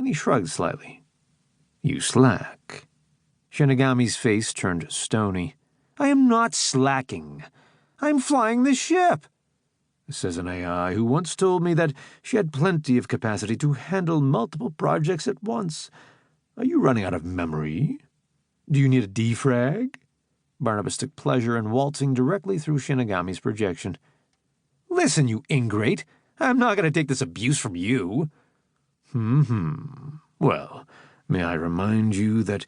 and he shrugged slightly. "You slack." Shinigami's face turned stony. "I am not slacking. I'm flying the ship," says an AI who once told me that she had plenty of capacity to handle multiple projects at once. Are you running out of memory? Do you need a defrag? Barnabas took pleasure in waltzing directly through Shinigami's projection. "Listen, you ingrate. I'm not going to take this abuse from you." Well, may I remind you that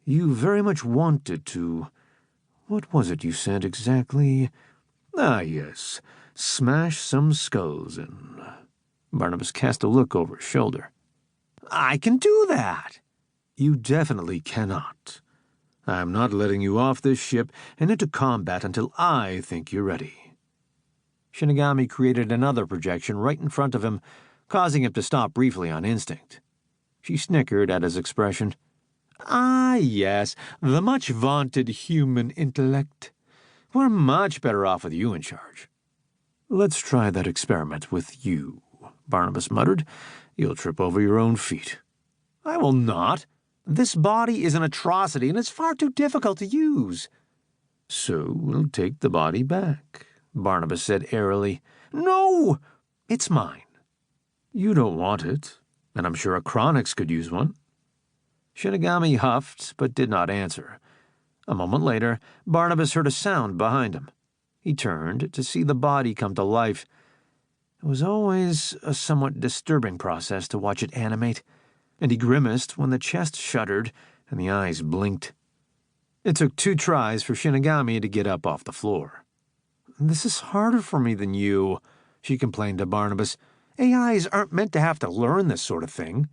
you very much wanted to... What was it you said exactly? Ah, yes, smash some skulls in. Barnabas cast a look over his shoulder. "I can do that." "You definitely cannot. I'm not letting you off this ship and into combat until I think you're ready." Shinigami created another projection right in front of him, causing him to stop briefly on instinct. She snickered at his expression. "Ah, yes, the much-vaunted human intellect. We're much better off with you in charge." "Let's try that experiment with you," Barnabas muttered. "You'll trip over your own feet." "I will not. This body is an atrocity, and it's far too difficult to use." "So we'll take the body back," Barnabas said airily. "No! It's mine." "You don't want it, and I'm sure a Chronix could use one." Shinigami huffed, but did not answer. A moment later, Barnabas heard a sound behind him. He turned to see the body come to life. It was always a somewhat disturbing process to watch it animate, and he grimaced when the chest shuddered and the eyes blinked. It took 2 tries for Shinigami to get up off the floor. "This is harder for me than you," she complained to Barnabas. "AIs aren't meant to have to learn this sort of thing."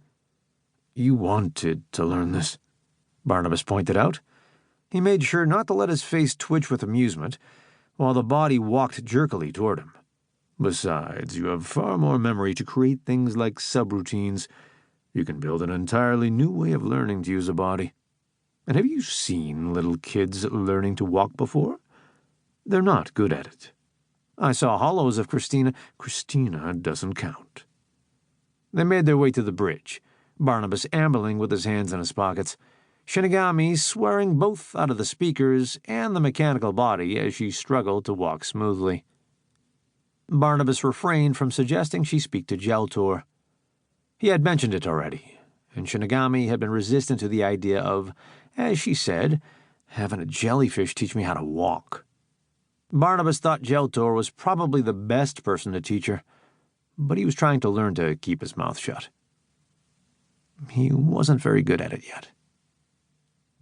"You wanted to learn this," Barnabas pointed out. He made sure not to let his face twitch with amusement, while the body walked jerkily toward him. "Besides, you have far more memory to create things like subroutines. You can build an entirely new way of learning to use a body. And have you seen little kids learning to walk before? They're not good at it. I saw hollows of Christina. Christina doesn't count." They made their way to the bridge, Barnabas ambling with his hands in his pockets, Shinigami swearing both out of the speakers and the mechanical body as she struggled to walk smoothly. Barnabas refrained from suggesting she speak to Jeltor. He had mentioned it already, and Shinigami had been resistant to the idea of, as she said, having a jellyfish teach me how to walk. Barnabas thought Jeltor was probably the best person to teach her, but he was trying to learn to keep his mouth shut. He wasn't very good at it yet.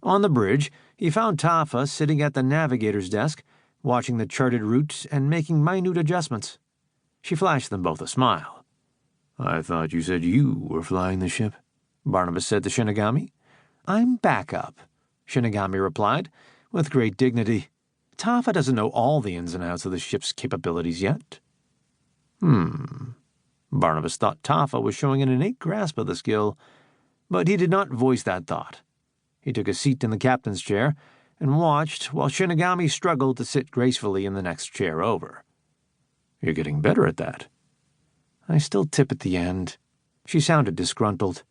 On the bridge, he found Tafa sitting at the navigator's desk, watching the charted route and making minute adjustments. She flashed them both a smile. "I thought you said you were flying the ship," Barnabas said to Shinigami. "I'm backup," Shinigami replied, with great dignity. "Tafa doesn't know all the ins and outs of the ship's capabilities yet." Barnabas thought Tafa was showing an innate grasp of the skill, but he did not voice that thought. He took a seat in the captain's chair and watched while Shinigami struggled to sit gracefully in the next chair over. "You're getting better at that." "I still tip at the end." She sounded disgruntled.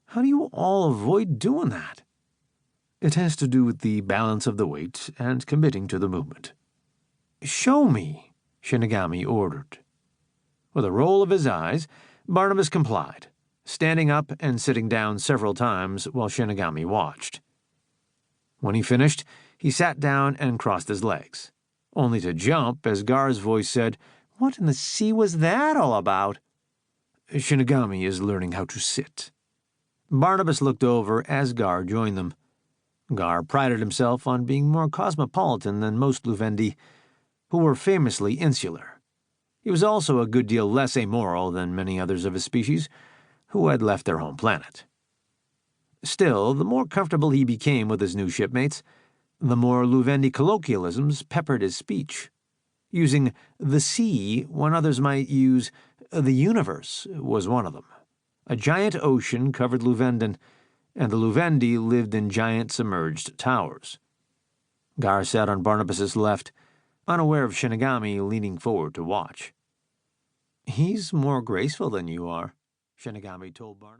"How do you all avoid doing that?" "It has to do with the balance of the weight and committing to the movement." "Show me," Shinigami ordered. With a roll of his eyes, Barnabas complied, standing up and sitting down several times while Shinigami watched. When he finished, he sat down and crossed his legs, only to jump as Gar's voice said, "What in the sea was that all about?" "Shinigami is learning how to sit." Barnabas looked over as Gar joined them. Gar prided himself on being more cosmopolitan than most Luvendi, who were famously insular. He was also a good deal less amoral than many others of his species, who had left their home planet. Still, the more comfortable he became with his new shipmates, the more Luvendi colloquialisms peppered his speech. Using the sea when others might use the universe was one of them. A giant ocean covered Luvendon, and the Luvendi lived in giant submerged towers. Gar sat on Barnabas's left, unaware of Shinigami leaning forward to watch. "He's more graceful than you are," Shinigami told Barnabas.